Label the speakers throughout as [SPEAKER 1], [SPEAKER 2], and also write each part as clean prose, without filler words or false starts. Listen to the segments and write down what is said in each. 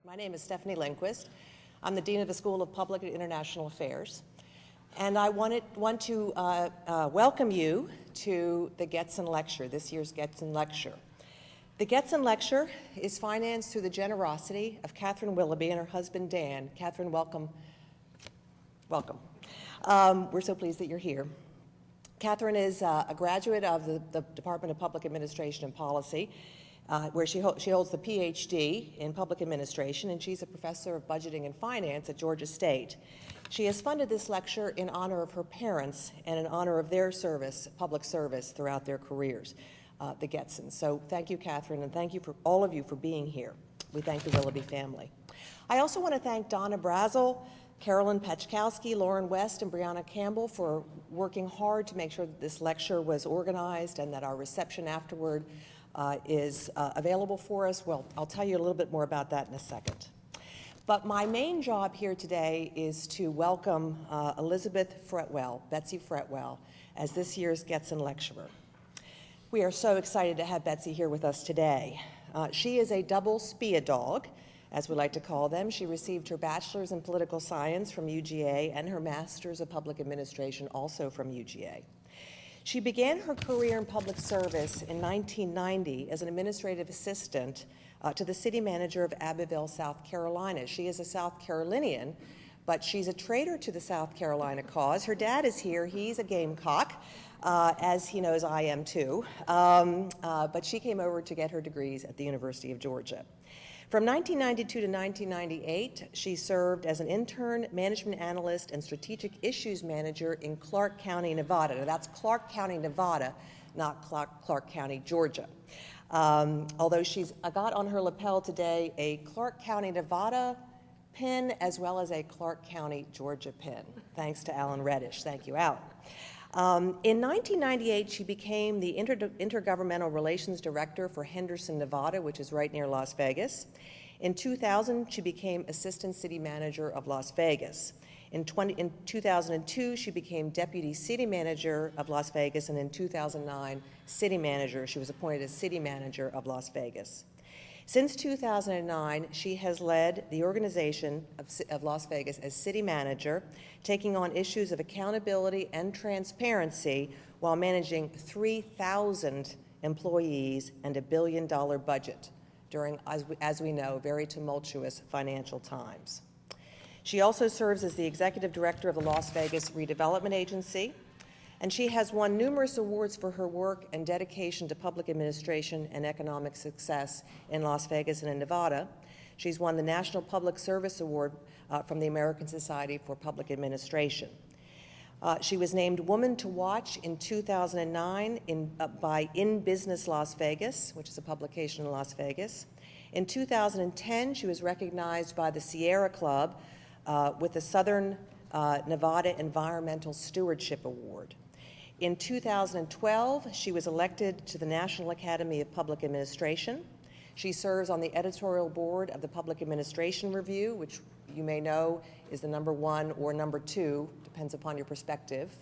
[SPEAKER 1] My name is Stephanie Lindquist. I'm the Dean of the School of Public and International Affairs. And I want to welcome you to the Getzen Lecture, this year's Getzen Lecture. The Getzen Lecture is financed through the generosity of Catherine Willoughby and her husband Dan. Catherine, welcome. Welcome. We're so pleased that you're here. Catherine is a graduate of the Department of Public Administration and Policy, where she holds the PhD in Public Administration, and she's a professor of budgeting and finance at Georgia State. She has funded this lecture in honor of her parents and in honor of their service, public service, throughout their careers, the Getzens. So thank you, Catherine, and thank you for all of you for being here. We thank the Willoughby family. I also want to thank Donna Brazel, Carolyn Pachkowski, Lauren West, and Brianna Campbell for working hard to make sure that this lecture was organized and that our reception afterward is available for us. Well, I'll tell you a little bit more about that in a second. But my main job here today is to welcome Elizabeth Fretwell, Betsy Fretwell, as this year's Getzen Lecturer. We are so excited to have Betsy here with us today. She is a double SPIA dog, as we like to call them. She received her bachelor's in political science from UGA and her master's of public administration also from UGA. She began her career in public service in 1990 as an administrative assistant to the city manager of Abbeville, South Carolina. She is a South Carolinian, but she's a traitor to the South Carolina cause. Her dad is here. He's a Gamecock, as he knows I am too. But she came over to get her degrees at the University of Georgia. From 1992 to 1998, she served as an intern, management analyst, and strategic issues manager in Clark County, Nevada. Now, that's Clark County, Nevada, not Clark County, Georgia. Although she's got on her lapel today a Clark County, Nevada pin as well as a Clark County, Georgia pin, thanks to Alan Reddish. Thank you, Alan. In 1998, she became the Intergovernmental Relations Director for Henderson, Nevada, which is right near Las Vegas. In 2000, she became Assistant City Manager of Las Vegas. In 2002, she became Deputy City Manager of Las Vegas, and in 2009, City Manager. She was appointed as City Manager of Las Vegas. Since 2009, she has led the organization of Las Vegas as city manager, taking on issues of accountability and transparency while managing 3,000 employees and a $1 billion budget during, as we know, very tumultuous financial times. She also serves as the executive director of the Las Vegas Redevelopment Agency, and she has won numerous awards for her work and dedication to public administration and economic success in Las Vegas and in Nevada. She's won the National Public Service Award from the American Society for Public Administration. She was named Woman to Watch in 2009 by In Business Las Vegas, which is a publication in Las Vegas. In 2010, she was recognized by the Sierra Club with the Southern Nevada Environmental Stewardship Award. In 2012, she was elected to the National Academy of Public Administration. She serves on the editorial board of the Public Administration Review, which you may know is the #1 or #2, depends upon your perspective,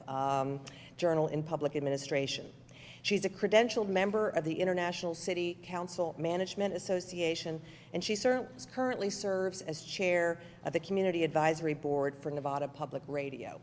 [SPEAKER 1] journal in public administration. She's a credentialed member of the International City Council Management Association, and she currently serves as chair of the Community Advisory Board for Nevada Public Radio.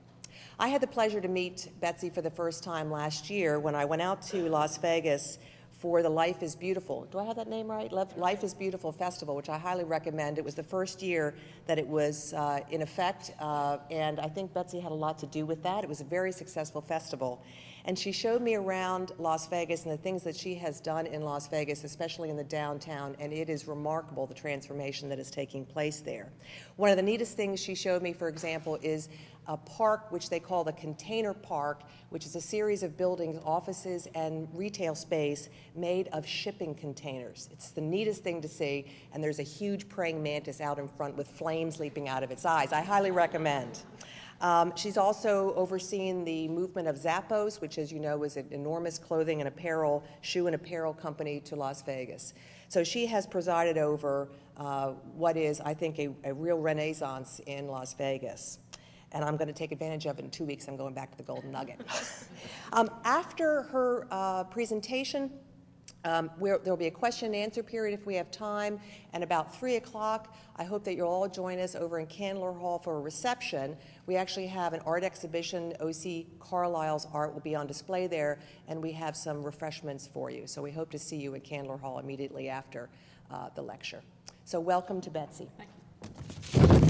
[SPEAKER 1] I had the pleasure to meet Betsy for the first time last year when I went out to Las Vegas for the Life is Beautiful. Do I have that name right? Life is Beautiful Festival, which I highly recommend. It was the first year that it was in effect, and I think Betsy had a lot to do with that. It was a very successful festival. And she showed me around Las Vegas and the things that she has done in Las Vegas, especially in the downtown, and it is remarkable the transformation that is taking place there. One of the neatest things she showed me, for example, is a park which they call the Container Park, which is a series of buildings, offices, and retail space made of shipping containers. It's the neatest thing to see, and there's a huge praying mantis out in front with flames leaping out of its eyes. I highly recommend. She's also overseen the movement of Zappos, which, as you know, is an enormous clothing and apparel, shoe and apparel company to Las Vegas. So she has presided over what is, I think, a real renaissance in Las Vegas. And I'm going to take advantage of it in 2 weeks. I'm going back to the Golden Nugget. After her presentation, There'll be a question and answer period if we have time, and about 3 o'clock, I hope that you'll all join us over in Candler Hall for a reception. We actually have an art exhibition. O.C. Carlisle's art will be on display there, and we have some refreshments for you. So we hope to see you in Candler Hall immediately after the lecture. So welcome to Betsy.
[SPEAKER 2] Thank you.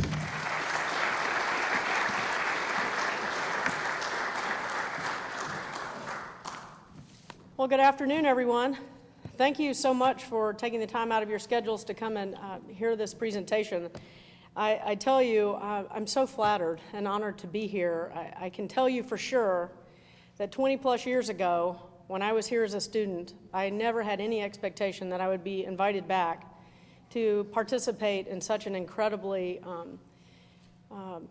[SPEAKER 2] Well, good afternoon, everyone. Thank you so much for taking the time out of your schedules to come and hear this presentation. I tell you, I'm so flattered and honored to be here. I can tell you for sure that 20 plus years ago, when I was here as a student, I never had any expectation that I would be invited back to participate in such an incredibly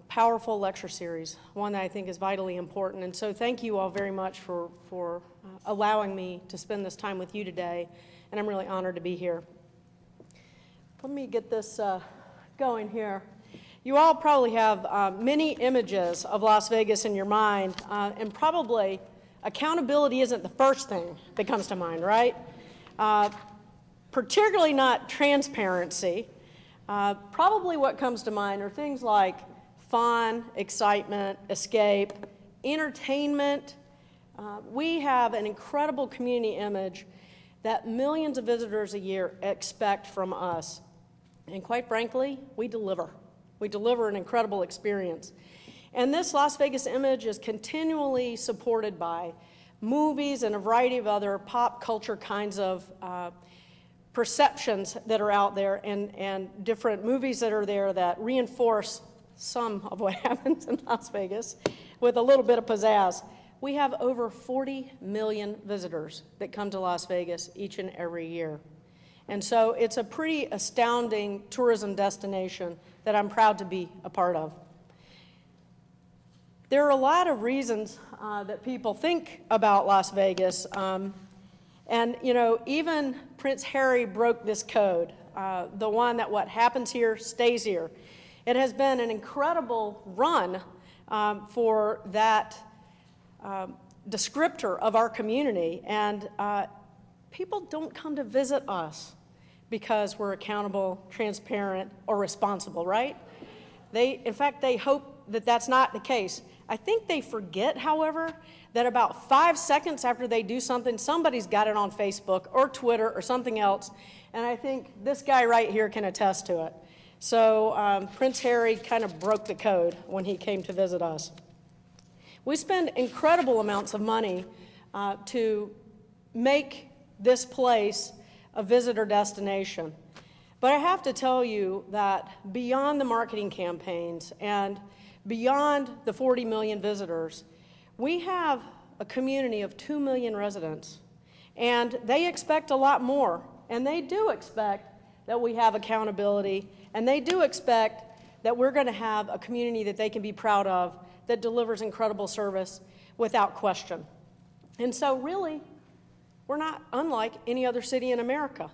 [SPEAKER 2] powerful lecture series, one that I think is vitally important. And so thank you all very much for allowing me to spend this time with you today, and I'm really honored to be here. Let me get this going here. You all probably have many images of Las Vegas in your mind, and probably accountability isn't the first thing that comes to mind, right? Particularly not transparency. Probably what comes to mind are things like fun, excitement, escape, entertainment. We have an incredible community image that millions of visitors a year expect from us. And quite frankly, we deliver. We deliver an incredible experience. And this Las Vegas image is continually supported by movies and a variety of other pop culture kinds of perceptions that are out there, and different movies that are there that reinforce some of what happens in Las Vegas with a little bit of pizzazz. We have over 40 million visitors that come to Las Vegas each and every year. And so it's a pretty astounding tourism destination that I'm proud to be a part of. There are a lot of reasons that people think about Las Vegas. And, you know, even Prince Harry broke this code, the one that what happens here stays here. It has been an incredible run for that descriptor of our community. And people don't come to visit us because we're accountable, transparent, or responsible, right? In fact, they hope that that's not the case. I think they forget, however, that about 5 seconds after they do something, somebody's got it on Facebook or Twitter or something else, and I think this guy right here can attest to it. So Prince Harry kind of broke the code when he came to visit us. We spend incredible amounts of money to make this place a visitor destination. But I have to tell you that beyond the marketing campaigns and beyond the 40 million visitors, we have a community of 2 million residents, and they expect a lot more, and they do expect that we have accountability, and they do expect that we're going to have a community that they can be proud of that delivers incredible service without question. And so really, we're not unlike any other city in America.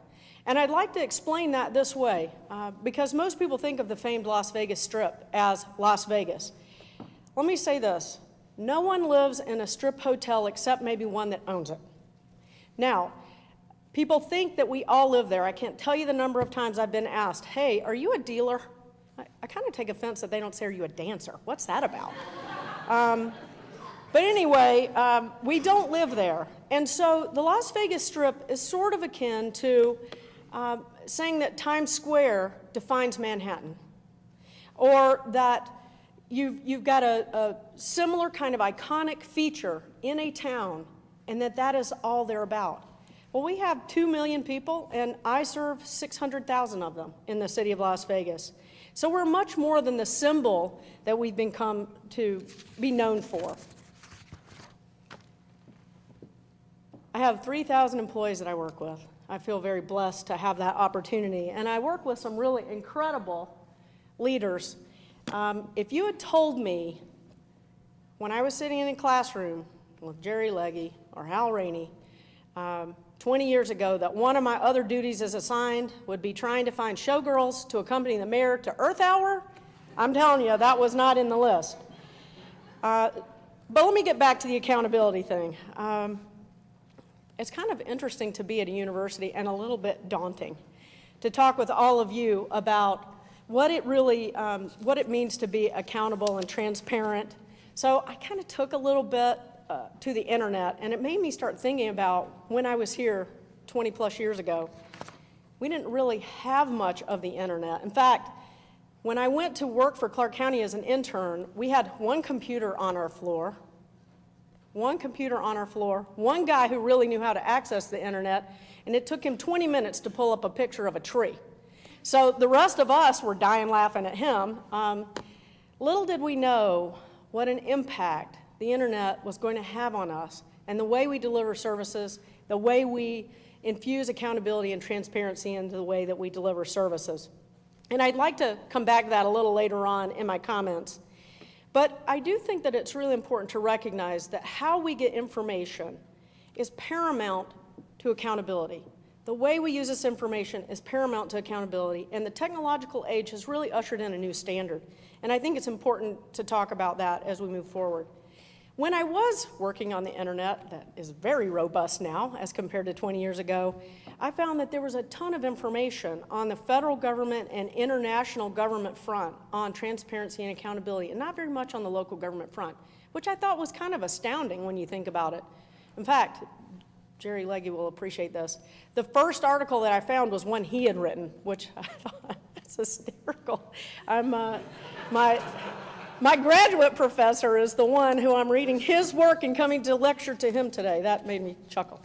[SPEAKER 2] And I'd like to explain that this way, because most people think of the famed Las Vegas Strip as Las Vegas. Let me say this. No one lives in a strip hotel except maybe one that owns it. Now, people think that we all live there. I can't tell you the number of times I've been asked, hey, are you a dealer? I kind of take offense that they don't say, are you a dancer? What's that about? But anyway, we don't live there. And so the Las Vegas Strip is sort of akin to saying that Times Square defines Manhattan, or that you've got a similar kind of iconic feature in a town, and that is all they're about. Well, we have 2 million people, and I serve 600,000 of them in the city of Las Vegas. So we're much more than the symbol that we've become to be known for. I have 3,000 employees that I work with. I feel very blessed to have that opportunity. And I work with some really incredible leaders. If you had told me when I was sitting in a classroom with Jerry Legge or Hal Rainey 20 years ago that one of my other duties as assigned would be trying to find showgirls to accompany the mayor to Earth Hour, I'm telling you, that was not in the list. But let me get back to the accountability thing. it's kind of interesting to be at a university and a little bit daunting to talk with all of you about what it really, what it means to be accountable and transparent. So I kind of took a little bit to the internet, and it made me start thinking about when I was here 20 plus years ago. We didn't really have much of the internet. In fact, when I went to work for Clark County as an intern, we had one computer on our floor, one guy who really knew how to access the internet, and it took him 20 minutes to pull up a picture of a tree. So the rest of us were dying laughing at him. Little did we know what an impact the internet was going to have on us and the way we deliver services, the way we infuse accountability and transparency into the way that we deliver services. And I'd like to come back to that a little later on in my comments. But I do think that it's really important to recognize that how we get information is paramount to accountability. The way we use this information is paramount to accountability, and the technological age has really ushered in a new standard. And I think it's important to talk about that as we move forward. When I was working on the internet, that is very robust now as compared to 20 years ago, I found that there was a ton of information on the federal government and international government front on transparency and accountability, and not very much on the local government front, which I thought was kind of astounding when you think about it. In fact, Jerry Legge will appreciate this. The first article that I found was one he had written, which I thought, that's hysterical. My graduate professor is the one who I'm reading his work and coming to lecture to him today. That made me chuckle.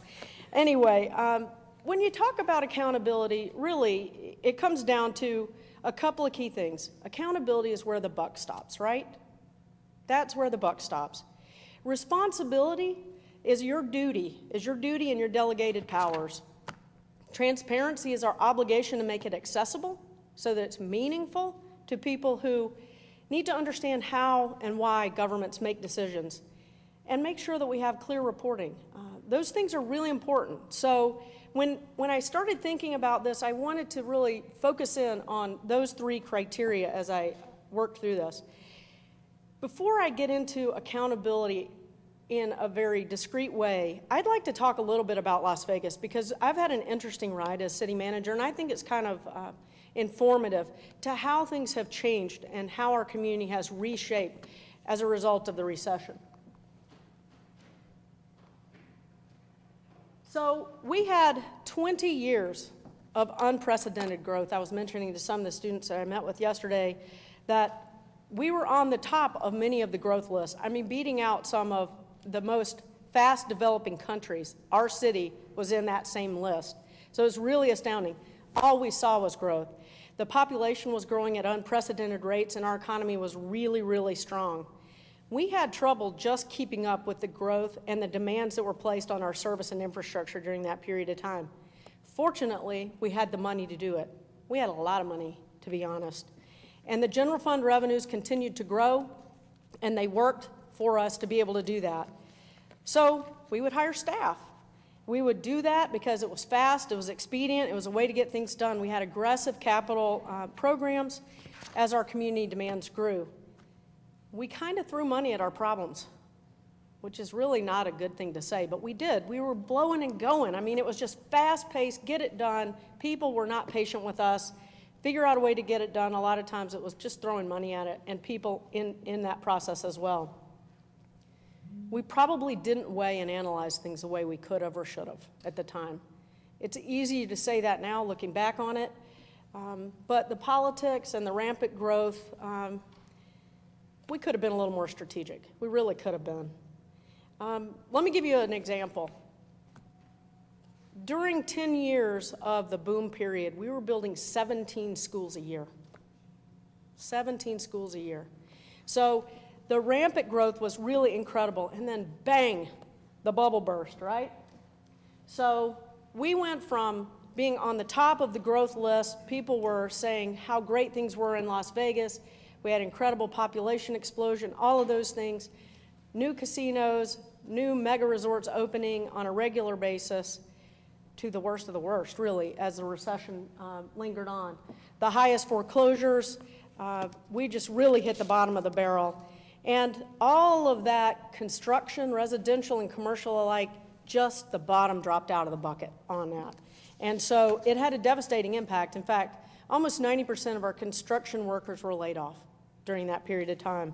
[SPEAKER 2] Anyway, when you talk about accountability, really, it comes down to a couple of key things. Accountability is where the buck stops, right? That's where the buck stops. Responsibility is your duty and your delegated powers. Transparency is our obligation to make it accessible so that it's meaningful to people who need to understand how and why governments make decisions, and make sure that we have clear reporting. Those things are really important. So when I started thinking about this, I wanted to really focus in on those three criteria as I worked through this. Before I get into accountability in a very discrete way, I'd like to talk a little bit about Las Vegas, because I've had an interesting ride as city manager, and I think it's kind of informative to how things have changed and how our community has reshaped as a result of the recession. So we had 20 years of unprecedented growth. I was mentioning to some of the students that I met with yesterday that we were on the top of many of the growth lists. I mean, beating out some of the most fast developing countries. Our city was in that same list. So it was really astounding. All we saw was growth. The population was growing at unprecedented rates, and our economy was really, really strong. We had trouble just keeping up with the growth and the demands that were placed on our service and infrastructure during that period of time. Fortunately, we had the money to do it. We had a lot of money, to be honest. And the general fund revenues continued to grow, and they worked for us to be able to do that. So we would hire staff. We would do that because it was fast, it was expedient, it was a way to get things done. We had aggressive capital programs as our community demands grew. We kind of threw money at our problems, which is really not a good thing to say, but we did. We were blowing and going. I mean, it was just fast-paced, get it done. People were not patient with us. Figure out a way to get it done. A lot of times it was just throwing money at it, and people in that process as well. We probably didn't weigh and analyze things the way we could have or should have at the time. It's easy to say that now, looking back on it, but the politics and the rampant growth, we could have been a little more strategic. We really could have been. Let me give you an example. During 10 years of the boom period, we were building 17 schools a year. 17 schools a year. So the rampant growth was really incredible, and then bang, the bubble burst, right? So we went from being on the top of the growth list. People were saying how great things were in Las Vegas. We had incredible population explosion, all of those things. New casinos, new mega resorts opening on a regular basis, to the worst of the worst, really, as the recession lingered on. The highest foreclosures, we just really hit the bottom of the barrel. And all of that construction, residential and commercial alike, just the bottom dropped out of the bucket on that. And so it had a devastating impact. In fact, almost 90% of our construction workers were laid off during that period of time.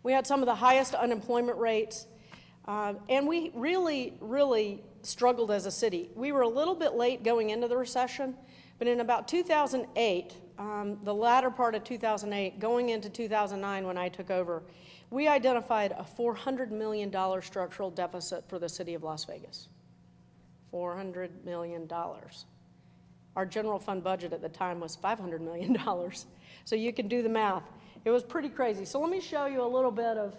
[SPEAKER 2] We had some of the highest unemployment rates, and we really struggled as a city. We were a little bit late going into the recession, but in about 2008, the latter part of 2008, going into 2009 when I took over, we identified a $400 million structural deficit for the city of Las Vegas. $400 million. Our general fund budget at the time was $500 million. So you can do the math. It was pretty crazy. So let me show you a little bit of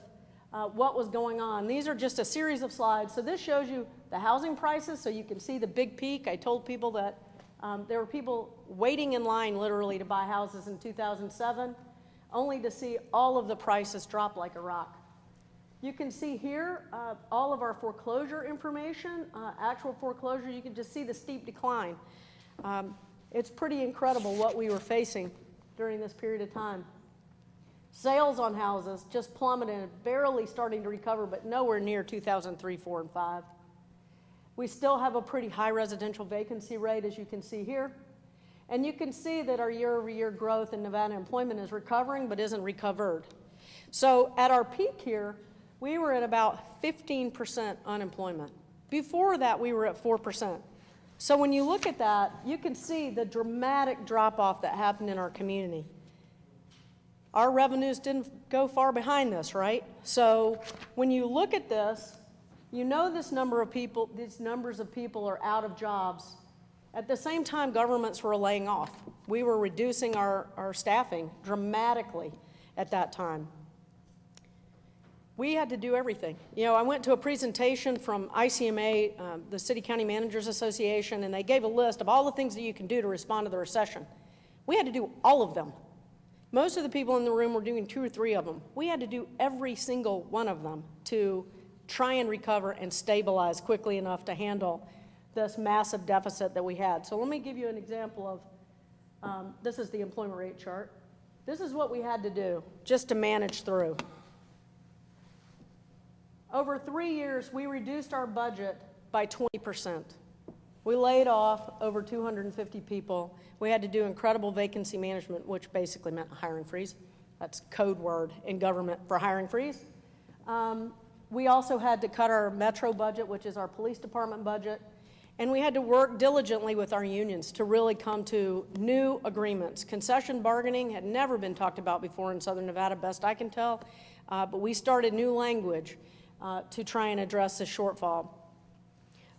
[SPEAKER 2] what was going on. These are just a series of slides. So this shows you the housing prices, so you can see the big peak. I told people that there were people waiting in line literally to buy houses in 2007, only to see all of the prices drop like a rock. You can see here all of our foreclosure information, actual foreclosure. You can just see the steep decline. It's pretty incredible what we were facing during this period of time. Sales on houses just plummeted, barely starting to recover, but nowhere near 2003, 4, and 5. We still have a pretty high residential vacancy rate, as you can see here. And you can see that our year-over-year growth in Nevada employment is recovering, but isn't recovered. So at our peak here, we were at about 15% unemployment. Before that, we were at 4%. So when you look at that, you can see the dramatic drop-off that happened in our community. Our revenues didn't go far behind this, right? So when you look at this, you know these numbers of people are out of jobs. At the same time, governments were laying off. We were reducing our staffing dramatically at that time. We had to do everything. You know, I went to a presentation from ICMA, the City County Managers Association, and they gave a list of all the things that you can do to respond to the recession. We had to do all of them. Most of the people in the room were doing 2 or 3 of them. We had to do every single one of them to try and recover and stabilize quickly enough to handle this massive deficit that we had. So let me give you an example of, this is the employment rate chart. This is what we had to do just to manage through. Over 3 years, we reduced our budget by 20%. We laid off over 250 people. We had to do incredible vacancy management, which basically meant a hiring freeze. That's code word in government for hiring freeze. We also had to cut our metro budget, which is our police department budget, and we had to work diligently with our unions to really come to new agreements. Concession bargaining had never been talked about before in Southern Nevada, best I can tell, but we started new language to try and address the shortfall.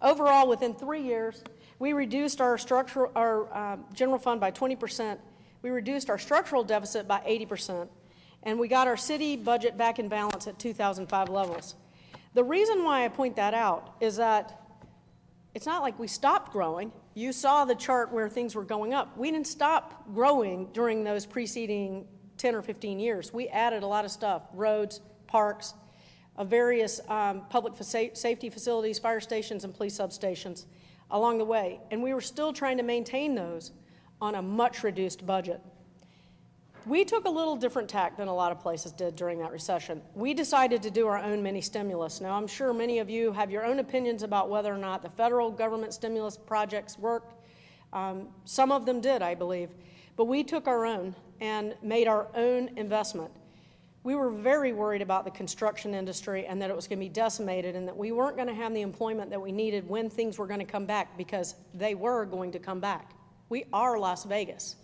[SPEAKER 2] Overall, within 3 years, we reduced our general fund by 20%. We reduced our structural deficit by 80%, and we got our city budget back in balance at 2005 levels. The reason why I point that out is that it's not like we stopped growing. You saw the chart where things were going up. We didn't stop growing during those preceding 10 or 15 years. We added a lot of stuff, roads, parks, various public safety facilities, fire stations, and police substations along the way. And we were still trying to maintain those on a much reduced budget. We took a little different tack than a lot of places did during that recession. We decided to do our own mini stimulus. Now, I'm sure many of you have your own opinions about whether or not the federal government stimulus projects worked. Some of them did, I believe. But we took our own and made our own investment. We were very worried about the construction industry and that it was going to be decimated and that we weren't going to have the employment that we needed when things were going to come back, because they were going to come back. We are Las Vegas.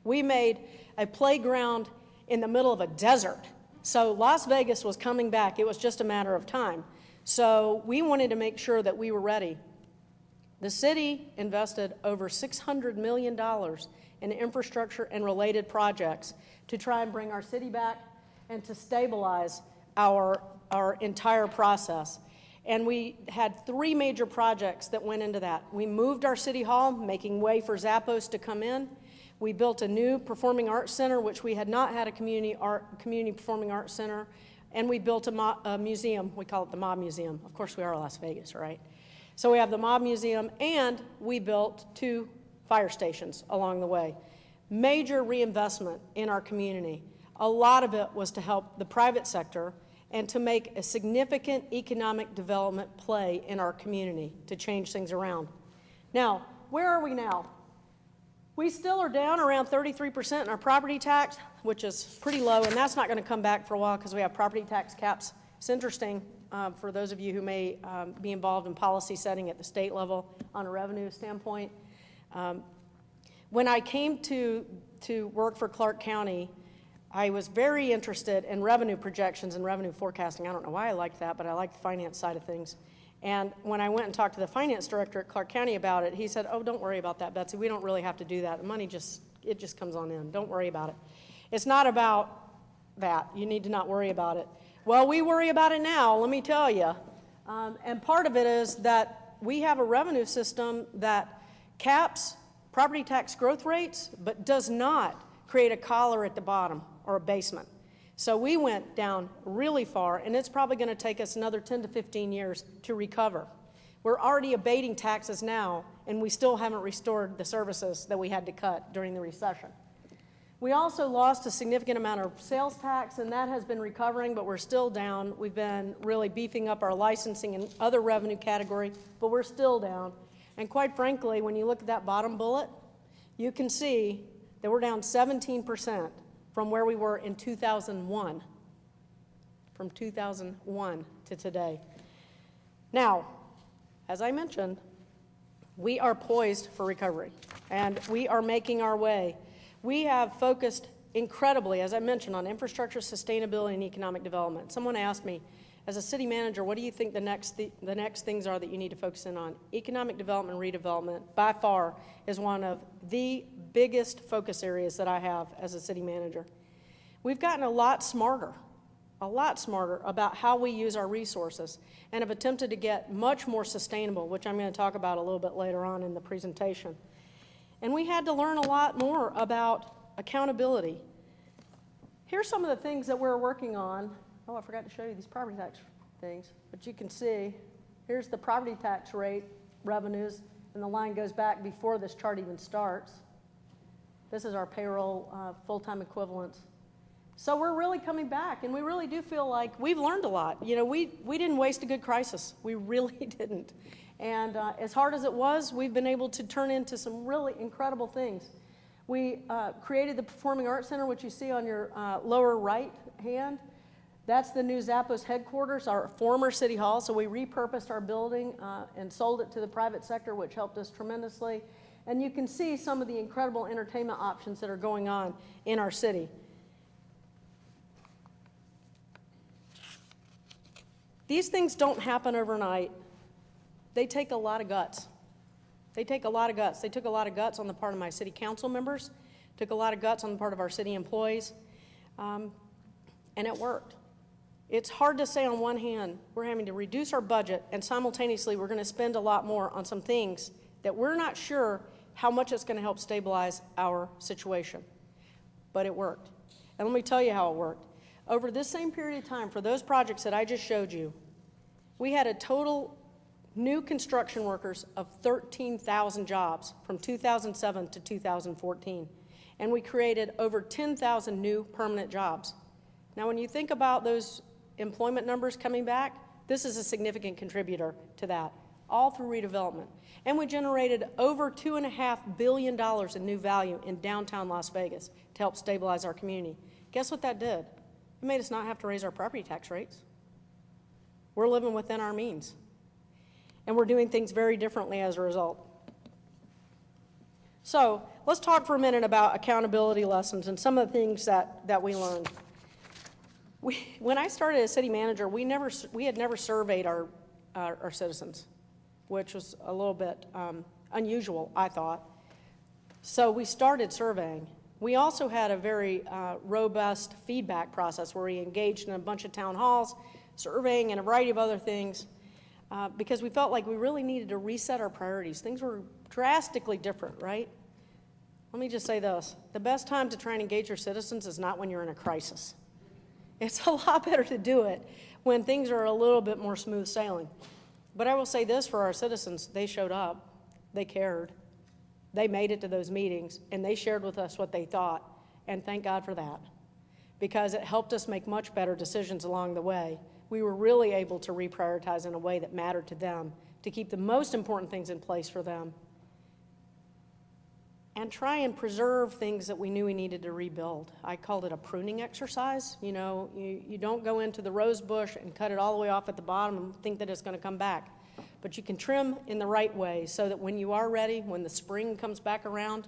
[SPEAKER 2] We made a playground in the middle of a desert. So Las Vegas was coming back. It was just a matter of time. So we wanted to make sure that we were ready. The city invested over $600 million in infrastructure and related projects to try and bring our city back and to stabilize our entire process. And we had 3 major projects that went into that. We moved our city hall, making way for Zappos to come in. We built a new performing arts center, which we had not had a community performing arts center. And we built a museum. We call it the Mob Museum. Of course, we are Las Vegas, right? So we have the Mob Museum, and we built 2 fire stations along the way. Major reinvestment in our community. A lot of it was to help the private sector and to make a significant economic development play in our community to change things around. Now, where are we now? We still are down around 33% in our property tax, which is pretty low, and that's not going to come back for a while because we have property tax caps. It's interesting for those of you who may be involved in policy setting at the state level on a revenue standpoint. When I came to work for Clark County, I was very interested in revenue projections and revenue forecasting. I don't know why I liked that, but I liked the finance side of things. And when I went and talked to the finance director at Clark County about it, he said, "Oh, don't worry about that, Betsy. We don't really have to do that. The money just comes on in. Don't worry about it." It's not about that. You need to not worry about it. Well, we worry about it now, let me tell you. And part of it is that we have a revenue system that caps property tax growth rates, but does not create a collar at the bottom or a basement. So we went down really far, and it's probably going to take us another 10 to 15 years to recover. We're already abating taxes now, and we still haven't restored the services that we had to cut during the recession. We also lost a significant amount of sales tax, and that has been recovering, but we're still down. We've been really beefing up our licensing and other revenue category, but we're still down. And quite frankly, when you look at that bottom bullet, you can see that we're down 17% from where we were in 2001, from 2001 to today. Now, as I mentioned, we are poised for recovery, and we are making our way. We have focused incredibly, as I mentioned, on infrastructure, sustainability, and economic development. Someone asked me, as a city manager, what do you think the next things are that you need to focus in on? Economic development and redevelopment, by far, is one of the biggest focus areas that I have as a city manager. We've gotten a lot smarter about how we use our resources and have attempted to get much more sustainable, which I'm going to talk about a little bit later on in the presentation. And we had to learn a lot more about accountability. Here's some of the things that we're working on. Oh, I forgot to show you these property tax things, but you can see, here's the property tax rate revenues, and the line goes back before this chart even starts. This is our payroll full-time equivalents. So we're really coming back, and we really do feel like we've learned a lot. You know, we didn't waste a good crisis. We really didn't. And as hard as it was, we've been able to turn into some really incredible things. We created the Performing Arts Center, which you see on your lower right hand. That's the new Zappos headquarters, our former city hall. So we repurposed our building and sold it to the private sector, which helped us tremendously. And you can see some of the incredible entertainment options that are going on in our city. These things don't happen overnight. They take a lot of guts. They take a lot of guts. They took a lot of guts on the part of my city council members, took a lot of guts on the part of our city employees, and it worked. It's hard to say on one hand, we're having to reduce our budget, and simultaneously we're going to spend a lot more on some things that we're not sure how much it's going to help stabilize our situation. But it worked. And let me tell you how it worked. Over this same period of time, for those projects that I just showed you, we had a total new construction workers of 13,000 jobs from 2007 to 2014. And we created over 10,000 new permanent jobs. Now, when you think about those employment numbers coming back, this is a significant contributor to that, all through redevelopment. And we generated over $2.5 billion in new value in downtown Las Vegas to help stabilize our community. Guess what that did? It made us not have to raise our property tax rates. We're living within our means. And we're doing things very differently as a result. So let's talk for a minute about accountability lessons and some of the things that we learned. When I started as city manager, we had never surveyed our citizens, which was a little bit unusual, I thought. So we started surveying. We also had a very robust feedback process where we engaged in a bunch of town halls, surveying and a variety of other things, because we felt like we really needed to reset our priorities. Things were drastically different, right? Let me just say this. The best time to try and engage your citizens is not when you're in a crisis. It's a lot better to do it when things are a little bit more smooth sailing. But I will say this for our citizens, they showed up, they cared, they made it to those meetings, and they shared with us what they thought, and thank God for that. because it helped us make much better decisions along the way. We were really able to reprioritize in a way that mattered to them, to keep the most important things in place for them, and try and preserve things that we knew we needed to rebuild. I called it a pruning exercise. You know, you don't go into the rose bush and cut it all the way off at the bottom and think that it's going to come back. But you can trim in the right way so that when you are ready, when the spring comes back around,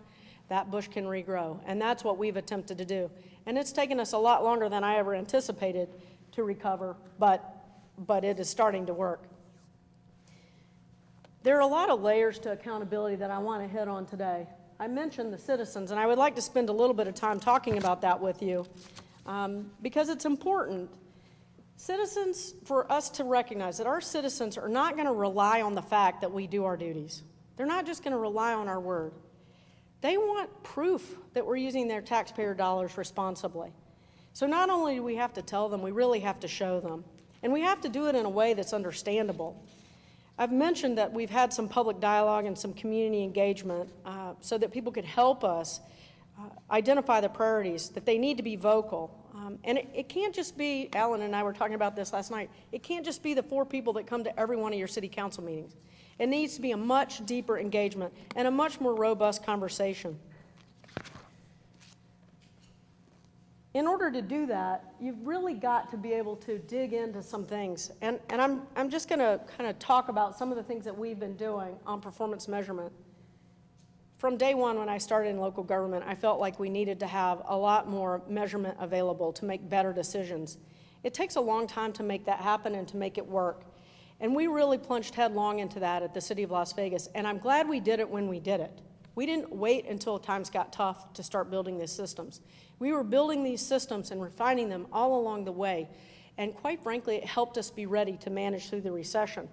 [SPEAKER 2] that bush can regrow. And that's what we've attempted to do. And it's taken us a lot longer than I ever anticipated to recover, but it is starting to work. There are a lot of layers to accountability that I want to hit on today. I mentioned the citizens, and I would like to spend a little bit of time talking about that with you because it's important. Citizens, for us to recognize that our citizens are not going to rely on the fact that we do our duties. They're not just going to rely on our word. They want proof that we're using their taxpayer dollars responsibly. So not only do we have to tell them, we really have to show them. And we have to do it in a way that's understandable. I've mentioned that we've had some public dialogue and some community engagement so that people could help us identify the priorities, that they need to be vocal. And it can't just be, Alan and I were talking about this last night, it can't just be the 4 people that come to every one of your city council meetings. It needs to be a much deeper engagement and a much more robust conversation. In order to do that, you've really got to be able to dig into some things. And I'm just going to kind of talk about some of the things that we've been doing on performance measurement. From day one when I started in local government, I felt like we needed to have a lot more measurement available to make better decisions. It takes a long time to make that happen and to make it work. And we really plunged headlong into that at the City of Las Vegas, and I'm glad we did it when we did it. We didn't wait until times got tough to start building these systems. We were building these systems and refining them all along the way, and quite frankly, it helped us be ready to manage through the recession.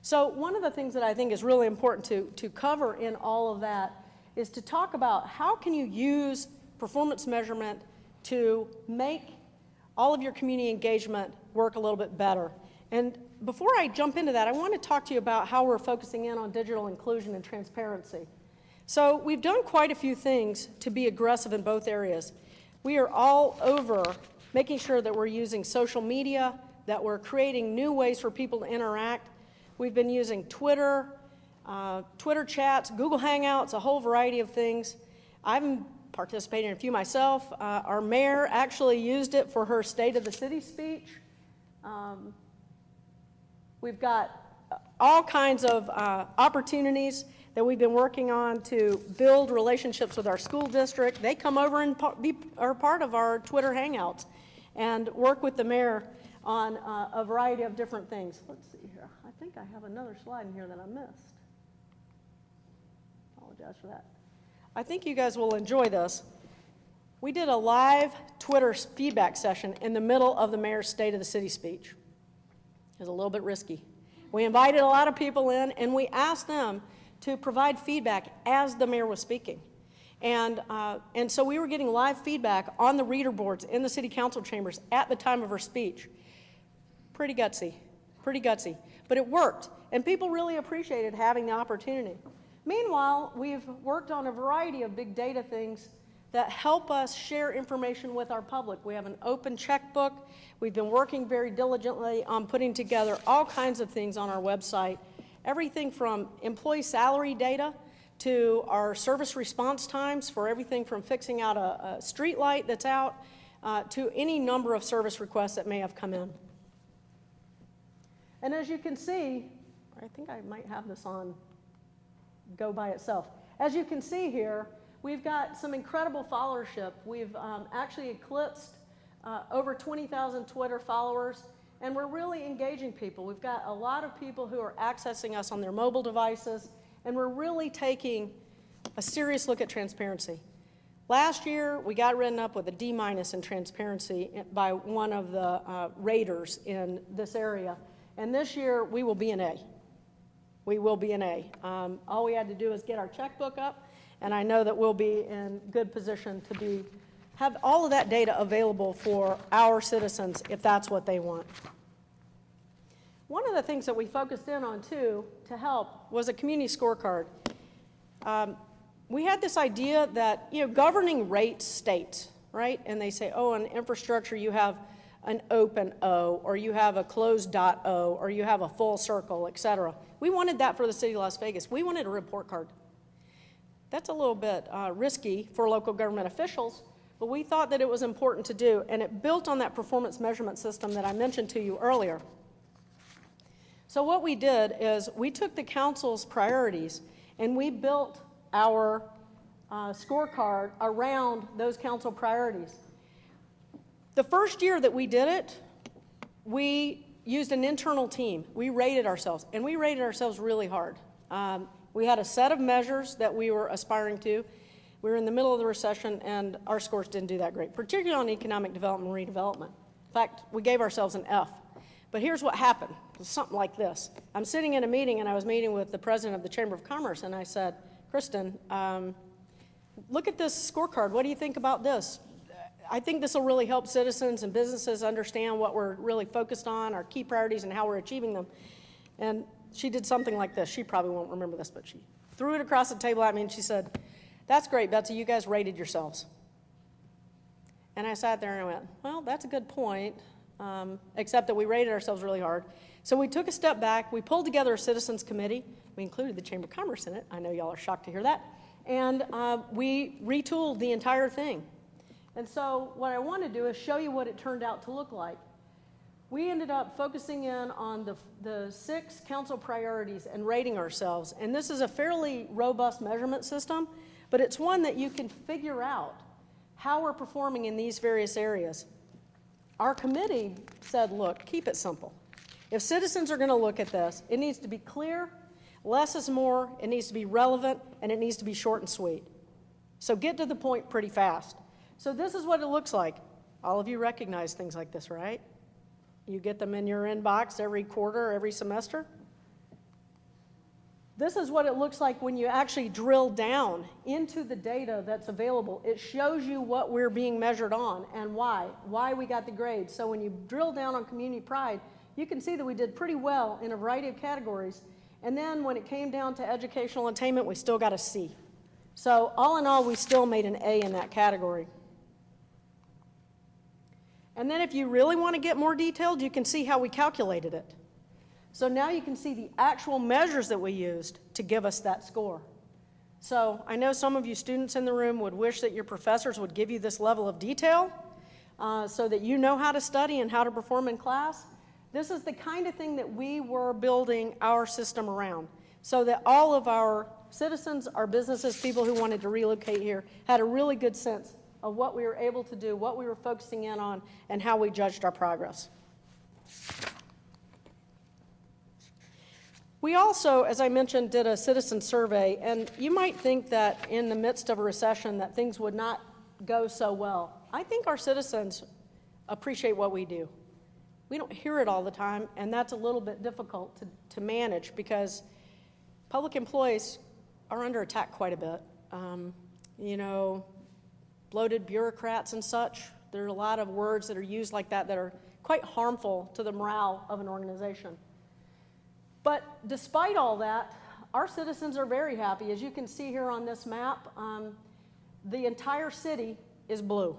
[SPEAKER 2] So one of the things that I think is really important to cover in all of that is to talk about how can you use performance measurement to make all of your community engagement work a little bit better. And before I jump into that, I want to talk to you about how we're focusing in on digital inclusion and transparency. So we've done quite a few things to be aggressive in both areas. We are all over making sure that we're using social media, that we're creating new ways for people to interact. We've been using Twitter, Twitter chats, Google Hangouts, a whole variety of things. I'm participating in a few myself. Our mayor actually used it for her State of the City speech. We've got all kinds of opportunities that we've been working on to build relationships with our school district. They come over and are part of our Twitter Hangouts and work with the mayor on a variety of different things. Let's see here. I think I have another slide in here that I missed. Apologize for that. I think you guys will enjoy this. We did a live Twitter feedback session in the middle of the mayor's State of the City speech. It was a little bit risky. We invited a lot of people in, and we asked them to provide feedback as the mayor was speaking. And so we were getting live feedback on the reader boards in the city council chambers at the time of her speech. Pretty gutsy, but it worked, and people really appreciated having the opportunity. Meanwhile, we've worked on a variety of big data things that help us share information with our public. We have an open checkbook. We've been working very diligently on putting together all kinds of things on our website, everything from employee salary data to our service response times for everything from fixing out a street light that's out to any number of service requests that may have come in. And as you can see, I think I might have this on go by itself. As you can see here, we've got some incredible followership. We've actually eclipsed over 20,000 Twitter followers, and we're really engaging people. We've got a lot of people who are accessing us on their mobile devices, and we're really taking a serious look at transparency. Last year, we got written up with a D- in transparency by one of the raters in this area, and this year we will be an A. We will be an A. All we had to do is get our checkbook up, and I know that we'll be in good position to have all of that data available for our citizens if that's what they want. One of the things that we focused in on, too, to help was a community scorecard. We had this idea that, governing rates states, right? And they say, oh, in infrastructure you have an open O, or you have a closed dot O, or you have a full circle, et cetera. We wanted that for the city of Las Vegas. We wanted a report card. That's a little bit risky for local government officials, but we thought that it was important to do, and it built on that performance measurement system that I mentioned to you earlier. So what we did is we took the council's priorities and we built our scorecard around those council priorities. The first year that we did it, we used an internal team. We rated ourselves, and we rated ourselves really hard. We had a set of measures that we were aspiring to. We were in the middle of the recession, and our scores didn't do that great, particularly on economic development and redevelopment. In fact, we gave ourselves an F. But here's what happened. It was something like this. I'm sitting in a meeting, and I was meeting with the president of the Chamber of Commerce, and I said, Kristen, look at this scorecard. What do you think about this? I think this will really help citizens and businesses understand what we're really focused on, our key priorities, and how we're achieving them. And she did something like this. She probably won't remember this, but she threw it across the table at me, and she said, that's great, Betsy, you guys rated yourselves. And I sat there and I went, well, that's a good point, except that we rated ourselves really hard. So we took a step back. We pulled together a citizens committee. We included the Chamber of Commerce in it. I know y'all are shocked to hear that. And we retooled the entire thing. And so what I want to do is show you what it turned out to look like. We ended up focusing in on the 6 council priorities and rating ourselves. And this is a fairly robust measurement system, but it's one that you can figure out how we're performing in these various areas. Our committee said, look, keep it simple. If citizens are going to look at this, it needs to be clear, less is more, it needs to be relevant, and it needs to be short and sweet. So get to the point pretty fast. So this is what it looks like. All of you recognize things like this, right? You get them in your inbox every quarter, every semester. This is what it looks like when you actually drill down into the data that's available. It shows you what we're being measured on and why we got the grades. So when you drill down on community pride, you can see that we did pretty well in a variety of categories. And then when it came down to educational attainment, we still got a C. So all in all, we still made an A in that category. And then if you really want to get more detailed, you can see how we calculated it. So now you can see the actual measures that we used to give us that score. So I know some of you students in the room would wish that your professors would give you this level of detail so that you know how to study and how to perform in class. This is the kind of thing that we were building our system around, so that all of our citizens, our businesses, people who wanted to relocate here had a really good sense of what we were able to do, what we were focusing in on, and how we judged our progress. We also, as I mentioned, did a citizen survey, and you might think that in the midst of a recession that things would not go so well. I think our citizens appreciate what we do. We don't hear it all the time, and that's a little bit difficult to manage because public employees are under attack quite a bit. You know, bloated bureaucrats and such. There are a lot of words that are used like that that are quite harmful to the morale of an organization. But despite all that, our citizens are very happy. As you can see here on this map, the entire city is blue.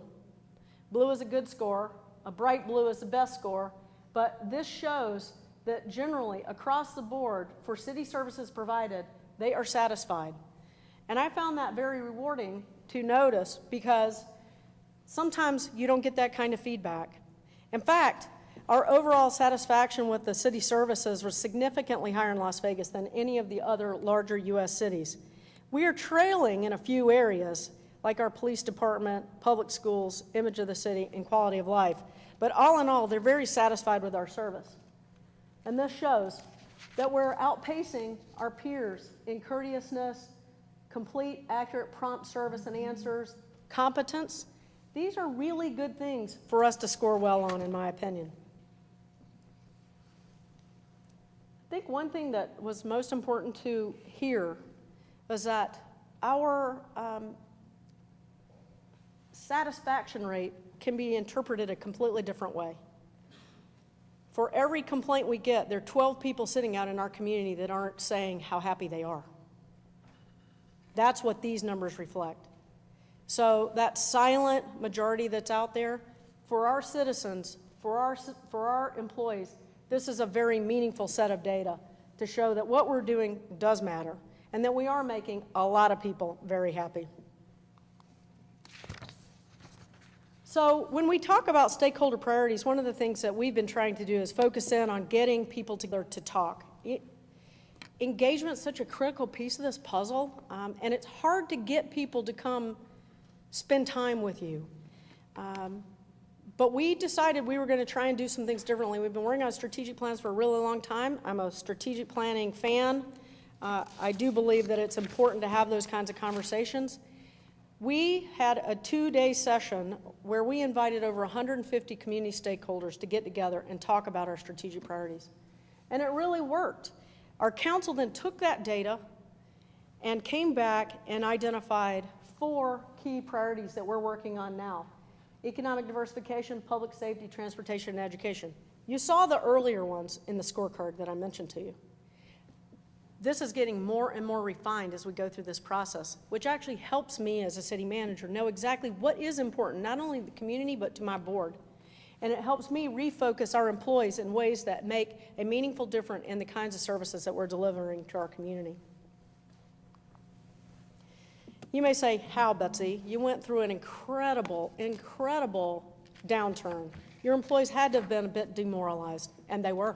[SPEAKER 2] Blue is a good score. A bright blue is the best score. But this shows that generally, across the board, for city services provided, they are satisfied. And I found that very rewarding to notice because sometimes you don't get that kind of feedback. In fact, our overall satisfaction with the city services was significantly higher in Las Vegas than any of the other larger U.S. cities. We are trailing in a few areas, like our police department, public schools, image of the city, and quality of life. But all in all, they're very satisfied with our service. And this shows that we're outpacing our peers in courteousness, complete, accurate, prompt service and answers, competence. These are really good things for us to score well on, in my opinion. I think one thing that was most important to hear was that our satisfaction rate can be interpreted a completely different way. For every complaint we get, there are 12 people sitting out in our community that aren't saying how happy they are. That's what these numbers reflect. So that silent majority that's out there, for our citizens, for our employees, this is a very meaningful set of data to show that what we're doing does matter and that we are making a lot of people very happy. So when we talk about stakeholder priorities, one of the things that we've been trying to do is focus in on getting people together to talk. Engagement is such a critical piece of this puzzle, and it's hard to get people to come spend time with you. But we decided we were going to try and do some things differently. We've been working on strategic plans for a really long time. I'm a strategic planning fan. I do believe that it's important to have those kinds of conversations. We had a 2-day session where we invited over 150 community stakeholders to get together and talk about our strategic priorities. And it really worked. Our council then took that data and came back and identified 4 key priorities that we're working on now: economic diversification, public safety, transportation, and education. You saw the earlier ones in the scorecard that I mentioned to you. This is getting more and more refined as we go through this process, which actually helps me as a city manager know exactly what is important, not only to the community, but to my board. And it helps me refocus our employees in ways that make a meaningful difference in the kinds of services that we're delivering to our community. You may say, how, Betsy? You went through an incredible downturn. Your employees had to have been a bit demoralized, and they were.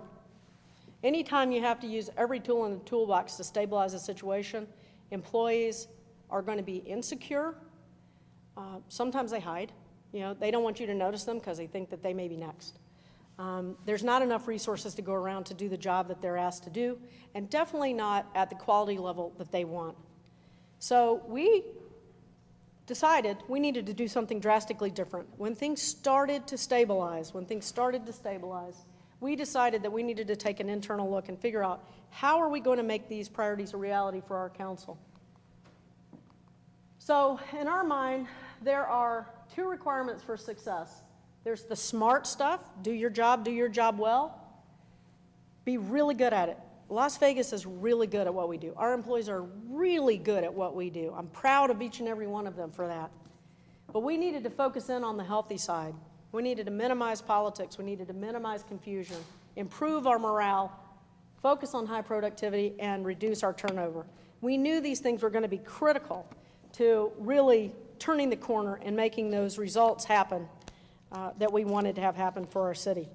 [SPEAKER 2] Anytime you have to use every tool in the toolbox to stabilize a situation, employees are going to be insecure. Sometimes they hide. You know, they don't want you to notice them because they think that they may be next. There's not enough resources to go around to do the job that they're asked to do, and definitely not at the quality level that they want. So we decided we needed to do something drastically different. When things started to stabilize, we decided that we needed to take an internal look and figure out how are we going to make these priorities a reality for our council. So in our mind, there are 2 requirements for success. There's the smart stuff, do your job well, be really good at it. Las Vegas is really good at what we do. Our employees are really good at what we do. I'm proud of each and every one of them for that. But we needed to focus in on the healthy side. We needed to minimize politics. We needed to minimize confusion, improve our morale, focus on high productivity, and reduce our turnover. We knew these things were going to be critical to really turning the corner and making those results happen that we wanted to have happen for our city.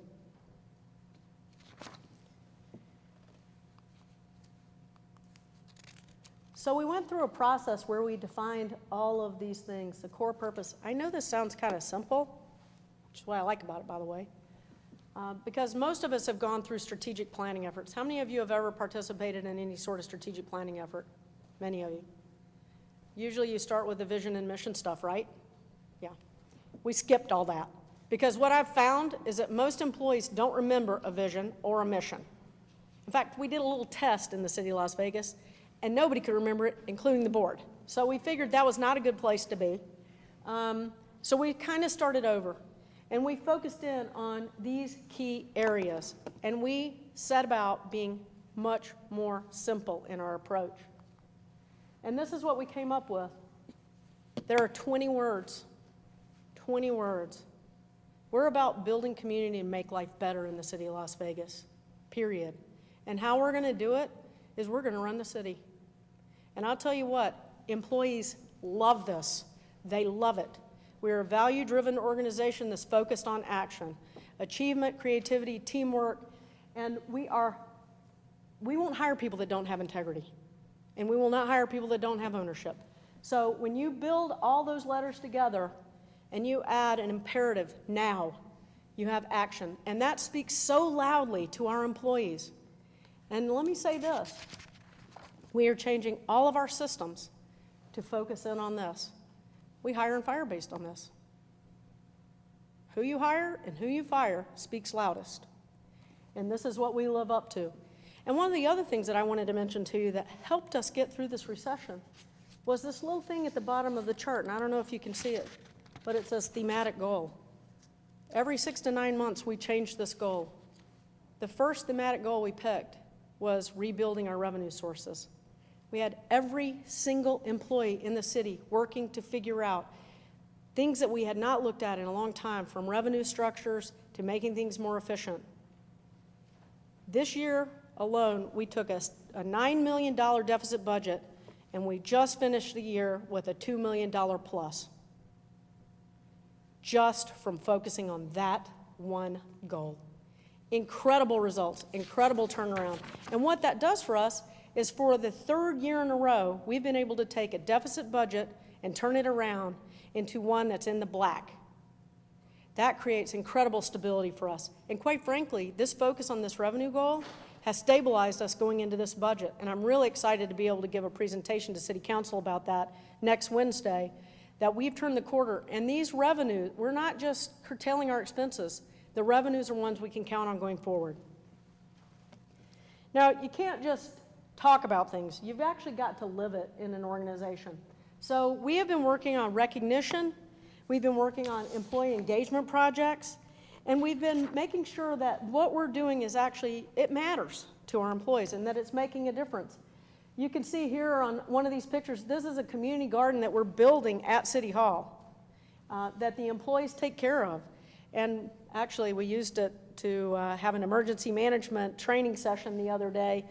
[SPEAKER 2] So we went through a process where we defined all of these things, the core purpose. I know this sounds kind of simple, which is what I like about it, by the way, because most of us have gone through strategic planning efforts. How many of you have ever participated in any sort of strategic planning effort? Many of you. Usually you start with the vision and mission stuff, right? Yeah. We skipped all that because what I've found is that most employees don't remember a vision or a mission. In fact, we did a little test in the city of Las Vegas, and nobody could remember it, including the board. So we figured that was not a good place to be. So we kind of started over. And we focused in on these key areas, and we set about being much more simple in our approach. And this is what we came up with. There are 20 words. 20 words. We're about building community and make life better in the city of Las Vegas, period. And how we're going to do it is we're going to run the city. And I'll tell you what, employees love this. They love it. We're a value-driven organization that's focused on action, achievement, creativity, teamwork, and we won't hire people that don't have integrity, and we will not hire people that don't have ownership. So when you build all those letters together and you add an imperative, now, you have action, and that speaks so loudly to our employees. And let me say this, we are changing all of our systems to focus in on this. We hire and fire based on this. Who you hire and who you fire speaks loudest. And this is what we live up to. And one of the other things that I wanted to mention to you that helped us get through this recession was this little thing at the bottom of the chart, and I don't know if you can see it, but it says thematic goal. Every 6 to 9 months, we change this goal. The first thematic goal we picked was rebuilding our revenue sources. We had every single employee in the city working to figure out things that we had not looked at in a long time, from revenue structures to making things more efficient. This year alone, we took a $9 million deficit budget, and we just finished the year with a $2 million plus, just from focusing on that one goal. Incredible results, incredible turnaround. And what that does for us is, for the third year in a row, we've been able to take a deficit budget and turn it around into one that's in the black. That creates incredible stability for us. And quite frankly, this focus on this revenue goal has stabilized us going into this budget. And I'm really excited to be able to give a presentation to City Council about that next Wednesday, that we've turned the corner. And these revenues, we're not just curtailing our expenses. The revenues are ones we can count on going forward. Now, you can't just talk about things. You've actually got to live it in an organization. So we have been working on recognition. We've been working on employee engagement projects. And we've been making sure that what we're doing is actually, it matters to our employees and that it's making a difference. You can see here on one of these pictures, this is a community garden that we're building at City Hall that the employees take care of. And actually, we used it to have an emergency management training session the other day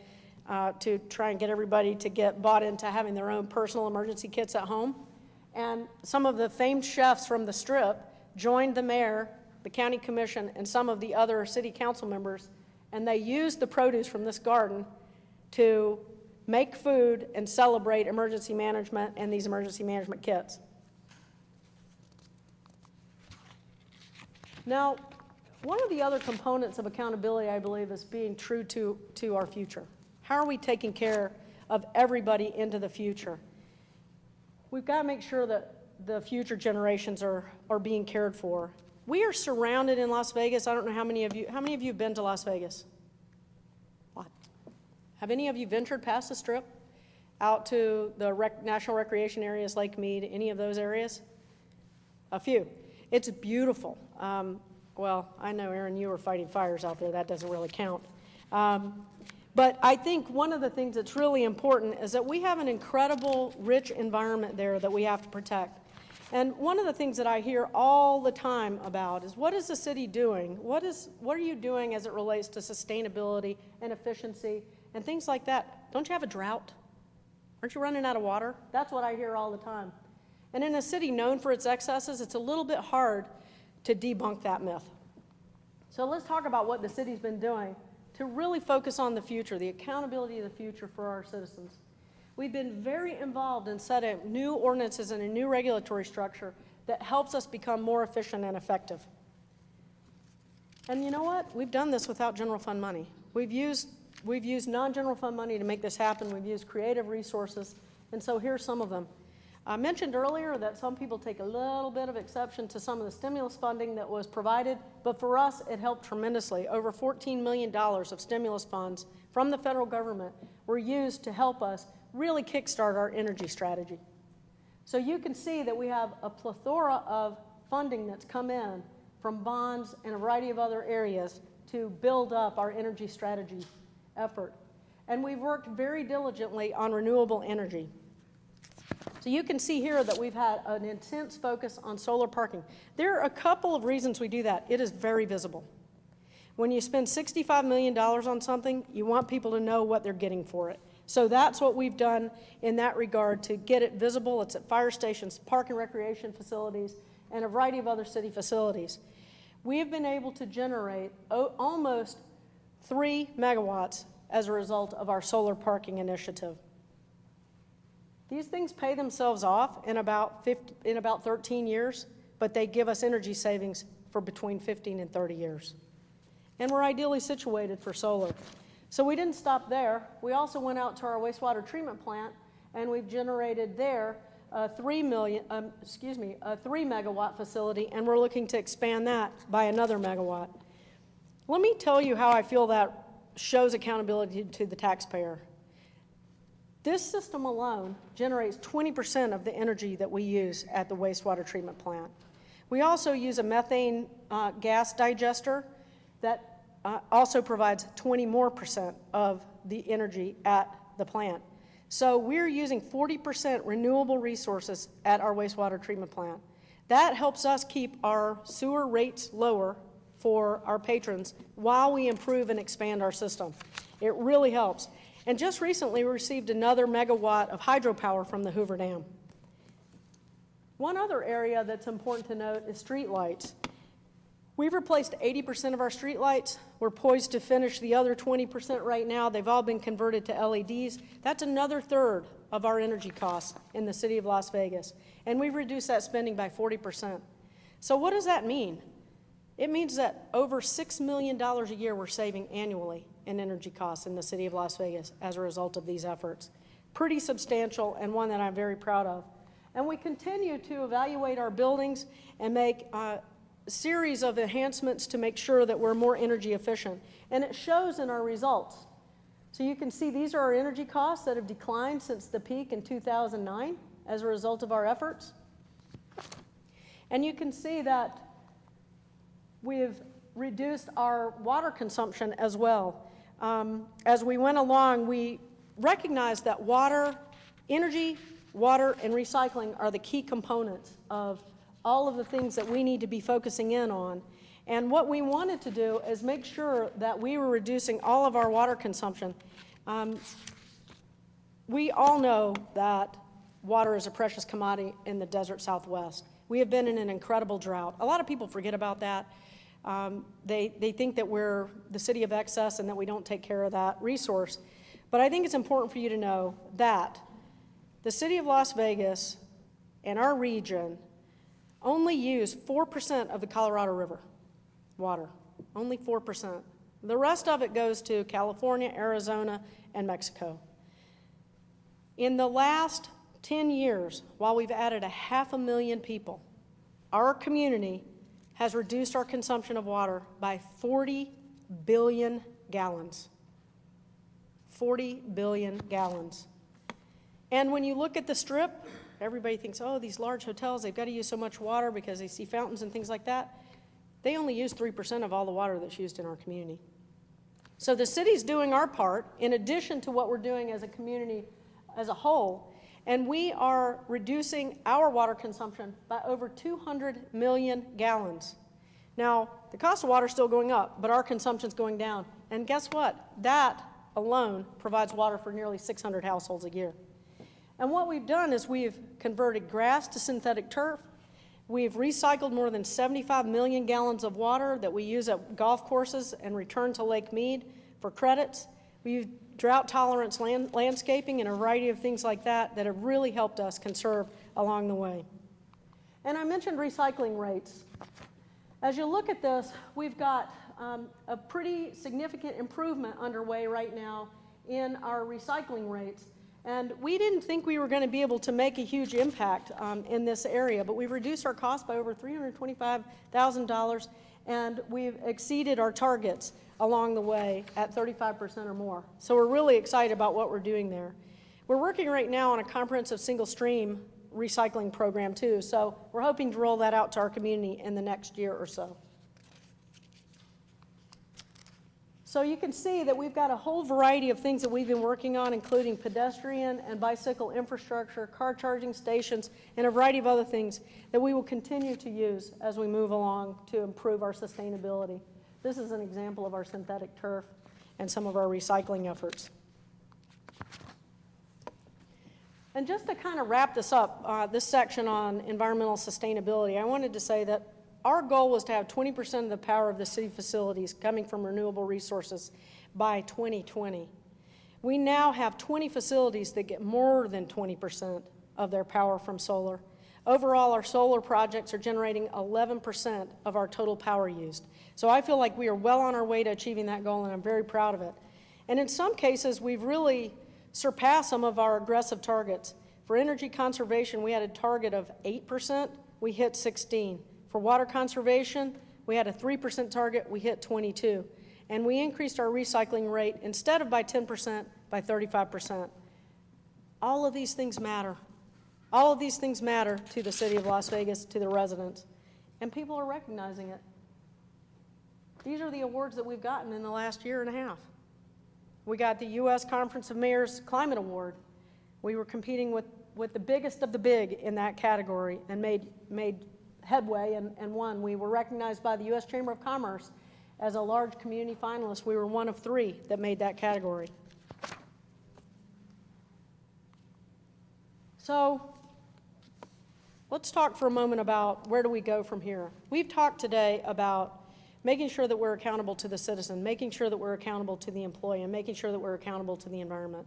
[SPEAKER 2] to try and get everybody to get bought into having their own personal emergency kits at home. And some of the famed chefs from the Strip joined the mayor, the county commission, and some of the other city council members, and they used the produce from this garden to make food and celebrate emergency management and these emergency management kits. Now, one of the other components of accountability, I believe, is being true to our future. How are we taking care of everybody into the future? We've got to make sure that the future generations are being cared for. We are surrounded in Las Vegas. I don't know how many of you have been to Las Vegas? What? Have any of you ventured past the Strip out to the national recreation areas, Lake Mead, any of those areas? A few. It's beautiful. Well, I know, Aaron, you were fighting fires out there. That doesn't really count. But I think one of the things that's really important is that we have an incredible, rich environment there that we have to protect. And one of the things that I hear all the time about is, what is the city doing? What are you doing as it relates to sustainability and efficiency and things like that? Don't you have a drought? Aren't you running out of water? That's what I hear all the time. And in a city known for its excesses, it's a little bit hard to debunk that myth. So let's talk about what the city's been doing to really focus on the future, the accountability of the future for our citizens. We've been very involved in setting new ordinances and a new regulatory structure that helps us become more efficient and effective. And you know what? We've done this without general fund money. We've used non-general fund money to make this happen. We've used creative resources, and so here's some of them. I mentioned earlier that some people take a little bit of exception to some of the stimulus funding that was provided, but for us, it helped tremendously. Over $14 million of stimulus funds from the federal government were used to help us really kickstart our energy strategy. So you can see that we have a plethora of funding that's come in from bonds and a variety of other areas to build up our energy strategy effort. And we've worked very diligently on renewable energy. So you can see here that we've had an intense focus on solar parking. There are a couple of reasons we do that. It is very visible. When you spend $65 million on something, you want people to know what they're getting for it. So that's what we've done in that regard to get it visible. It's at fire stations, park and recreation facilities, and a variety of other city facilities. We have been able to generate almost 3 megawatts as a result of our solar parking initiative. These things pay themselves off in about 13 years, but they give us energy savings for between 15 and 30 years. And we're ideally situated for solar. So we didn't stop there. We also went out to our wastewater treatment plant, and we've generated there a 3 megawatt facility, and we're looking to expand that by another megawatt. Let me tell you how I feel that shows accountability to the taxpayer. This system alone generates 20% of the energy that we use at the wastewater treatment plant. We also use a methane gas digester that also provides 20% more of the energy at the plant. So we're using 40% renewable resources at our wastewater treatment plant. That helps us keep our sewer rates lower for our patrons while we improve and expand our system. It really helps. And just recently, we received another megawatt of hydropower from the Hoover Dam. One other area that's important to note is streetlights. We've replaced 80% of our streetlights. We're poised to finish the other 20% right now. They've all been converted to LEDs. That's another third of our energy costs in the city of Las Vegas. And we've reduced that spending by 40%. So what does that mean? It means that over $6 million a year we're saving annually in energy costs in the city of Las Vegas as a result of these efforts. Pretty substantial, and one that I'm very proud of. And we continue to evaluate our buildings and make a series of enhancements to make sure that we're more energy efficient. And it shows in our results. So you can see these are our energy costs that have declined since the peak in 2009 as a result of our efforts. And you can see that we've reduced our water consumption as well. As we went along, we recognized that energy, water, and recycling are the key components of all of the things that we need to be focusing in on. And what we wanted to do is make sure that we were reducing all of our water consumption. We all know that water is a precious commodity in the desert Southwest. We have been in an incredible drought. A lot of people forget about that. They think that we're the city of excess and that we don't take care of that resource. But I think it's important for you to know that the city of Las Vegas and our region only use 4% of the Colorado River water, only 4%. The rest of it goes to California, Arizona, and Mexico. In the last 10 years, while we've added 500,000 people, our community has reduced our consumption of water by 40 billion gallons. 40 billion gallons. And when you look at the Strip, everybody thinks, oh, these large hotels, they've got to use so much water because they see fountains and things like that. They only use 3% of all the water that's used in our community. So the city's doing our part in addition to what we're doing as a community as a whole, and we are reducing our water consumption by over 200 million gallons. Now, the cost of water is still going up, but our consumption's going down. And guess what? That alone provides water for nearly 600 households a year. And what we've done is we've converted grass to synthetic turf. We've recycled more than 75 million gallons of water that we use at golf courses and return to Lake Mead for credits. We've drought tolerance landscaping and a variety of things like that that have really helped us conserve along the way. And I mentioned recycling rates. As you look at this, we've got a pretty significant improvement underway right now in our recycling rates. And we didn't think we were going to be able to make a huge impact in this area, but we've reduced our cost by over $325,000, and we've exceeded our targets along the way at 35% or more. So we're really excited about what we're doing there. We're working right now on a comprehensive single stream recycling program too, so we're hoping to roll that out to our community in the next year or so. So you can see that we've got a whole variety of things that we've been working on, including pedestrian and bicycle infrastructure, car charging stations, and a variety of other things that we will continue to use as we move along to improve our sustainability. This is an example of our synthetic turf and some of our recycling efforts. And just to kind of wrap this up, this section on environmental sustainability, I wanted to say that our goal was to have 20% of the power of the city facilities coming from renewable resources by 2020. We now have 20 facilities that get more than 20% of their power from solar. Overall, our solar projects are generating 11% of our total power used. So I feel like we are well on our way to achieving that goal, and I'm very proud of it. And in some cases, we've really surpassed some of our aggressive targets. For energy conservation, we had a target of 8%, we hit 16%. For water conservation, we had a 3% target, we hit 22%. And we increased our recycling rate, instead of by 10%, by 35%. All of these things matter. All of these things matter to the city of Las Vegas, to the residents. And people are recognizing it. These are the awards that we've gotten in the last year and a half. We got the U.S. Conference of Mayors Climate Award. We were competing with the biggest of the big in that category and made headway and won. We were recognized by the U.S. Chamber of Commerce as a large community finalist. We were one of 3 that made that category. So let's talk for a moment about where do we go from here. We've talked today about making sure that we're accountable to the citizen, making sure that we're accountable to the employee, and making sure that we're accountable to the environment.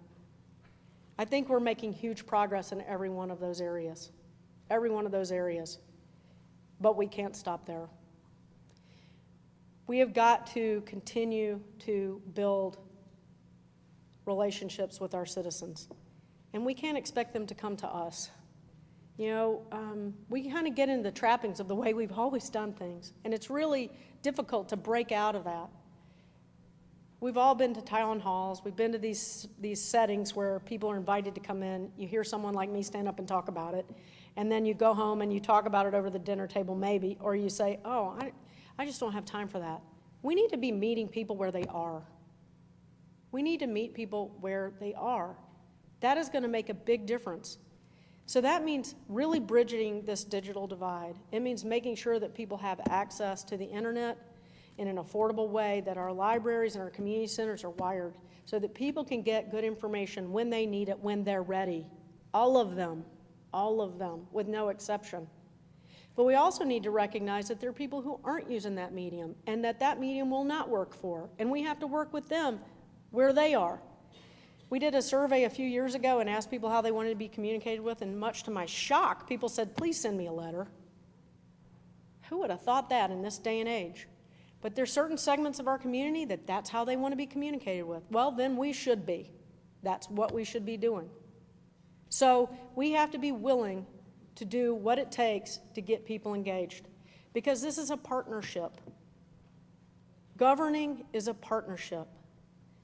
[SPEAKER 2] I think we're making huge progress in every one of those areas, but we can't stop there. We have got to continue to build relationships with our citizens, and we can't expect them to come to us. You know, we kind of get into the trappings of the way we've always done things, and it's really difficult to break out of that. We've all been to town halls. We've been to these settings where people are invited to come in. You hear someone like me stand up and talk about it, and then you go home and you talk about it over the dinner table maybe, or you say, oh, I just don't have time for that. We need to be meeting people where they are. We need to meet people where they are. That is going to make a big difference. So that means really bridging this digital divide. It means making sure that people have access to the internet in an affordable way, that our libraries and our community centers are wired so that people can get good information when they need it, when they're ready. All of them, with no exception. But we also need to recognize that there are people who aren't using that medium and that medium will not work for, and we have to work with them where they are. We did a survey a few years ago and asked people how they wanted to be communicated with, and much to my shock, people said, please send me a letter. Who would have thought that in this day and age? But there's certain segments of our community that's how they want to be communicated with. Well, then we should be. That's what we should be doing. So we have to be willing to do what it takes to get people engaged, because this is a partnership. Governing is a partnership.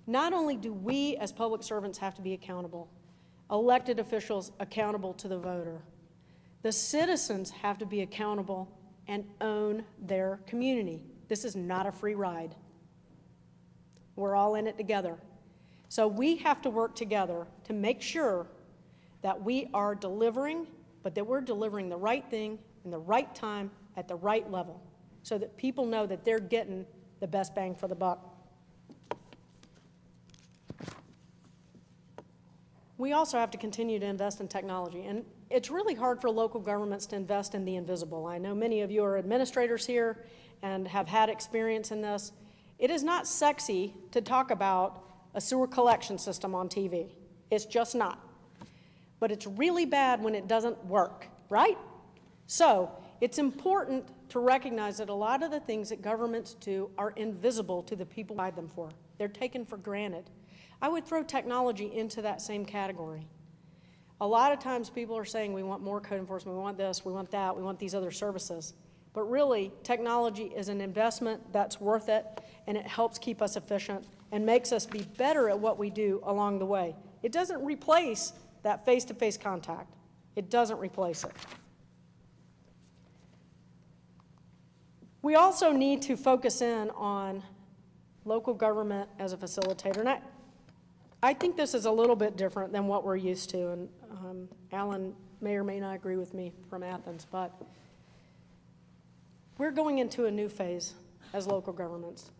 [SPEAKER 2] Not only do we as public servants have to be accountable, elected officials accountable to the voter, the citizens have to be accountable and own their community. This is not a free ride. We're all in it together. So we have to work together to make sure that we are delivering, but that we're delivering the right thing in the right time at the right level so that people know that they're getting the best bang for the buck. We also have to continue to invest in technology, and it's really hard for local governments to invest in the invisible. I know many of you are administrators here and have had experience in this. It is not sexy to talk about a sewer collection system on TV. It's just not. But it's really bad when it doesn't work, right? So it's important to recognize that a lot of the things that governments do are invisible to the people who provide them for. They're taken for granted. I would throw technology into that same category. A lot of times people are saying we want more code enforcement, we want this, we want that, we want these other services. But really, technology is an investment that's worth it, and it helps keep us efficient and makes us be better at what we do along the way. It doesn't replace that face-to-face contact. It doesn't replace it. We also need to focus in on local government as a facilitator. And I think this is a little bit different than what we're used to, and Alan may or may not agree with me from Athens, but we're going into a new phase as local governments.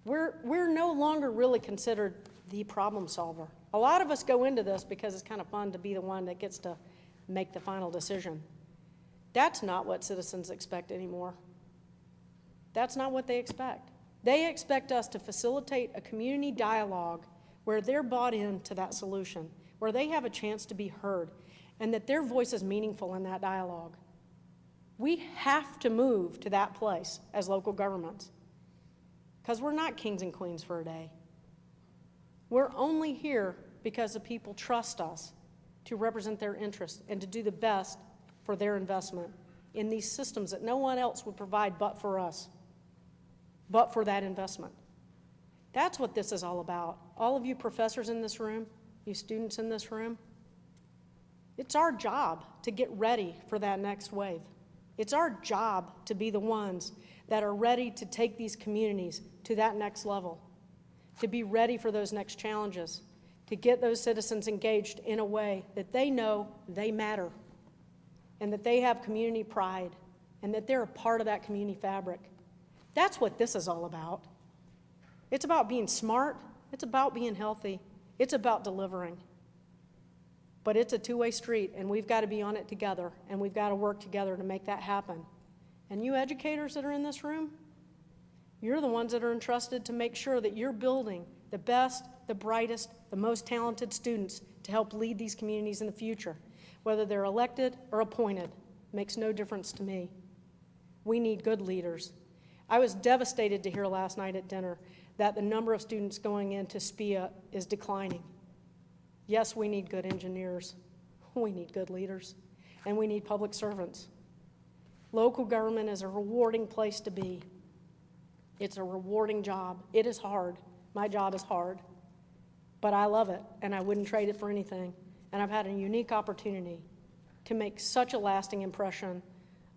[SPEAKER 2] We're no longer really considered the problem solver. A lot of us go into this because it's kind of fun to be the one that gets to make the final decision. That's not what citizens expect anymore. That's not what they expect. They expect us to facilitate a community dialogue where they're bought into that solution, where they have a chance to be heard, and that their voice is meaningful in that dialogue. We have to move to that place as local governments, because we're not kings and queens for a day. We're only here because the people trust us to represent their interests and to do the best for their investment in these systems that no one else would provide but for us, but for that investment. That's what this is all about. All of you professors in this room, you students in this room, it's our job to get ready for that next wave. It's our job to be the ones that are ready to take these communities to that next level, to be ready for those next challenges, to get those citizens engaged in a way that they know they matter and that they have community pride and that they're a part of that community fabric. That's what this is all about. It's about being smart. It's about being healthy. It's about delivering. But it's a two-way street, and we've got to be on it together, and we've got to work together to make that happen. And you educators that are in this room, you're the ones that are entrusted to make sure that you're building the best, the brightest, the most talented students to help lead these communities in the future. Whether they're elected or appointed, makes no difference to me. We need good leaders. I was devastated to hear last night at dinner that the number of students going into SPIA is declining. Yes, we need good engineers, we need good leaders, and we need public servants. Local government is a rewarding place to be. It's a rewarding job. It is hard. My job is hard, but I love it, and I wouldn't trade it for anything. And I've had a unique opportunity to make such a lasting impression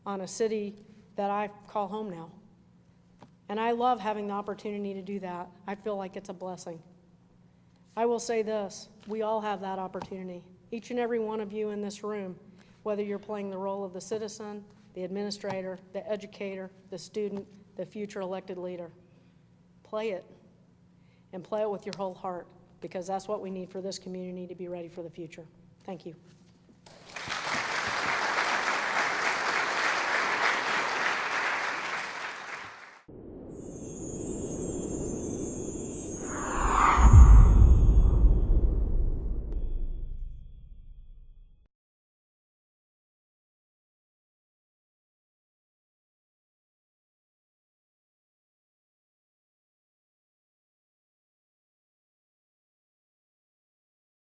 [SPEAKER 2] on a city that I call home now. And I love having the opportunity to do that. I feel like it's a blessing. I will say this, we all have that opportunity. Each and every one of you in this room, whether you're playing the role of the citizen, the administrator, the educator, the student, the future elected leader. Play it, and play it with your whole heart, because that's what we need for this community to be ready for the future. Thank you.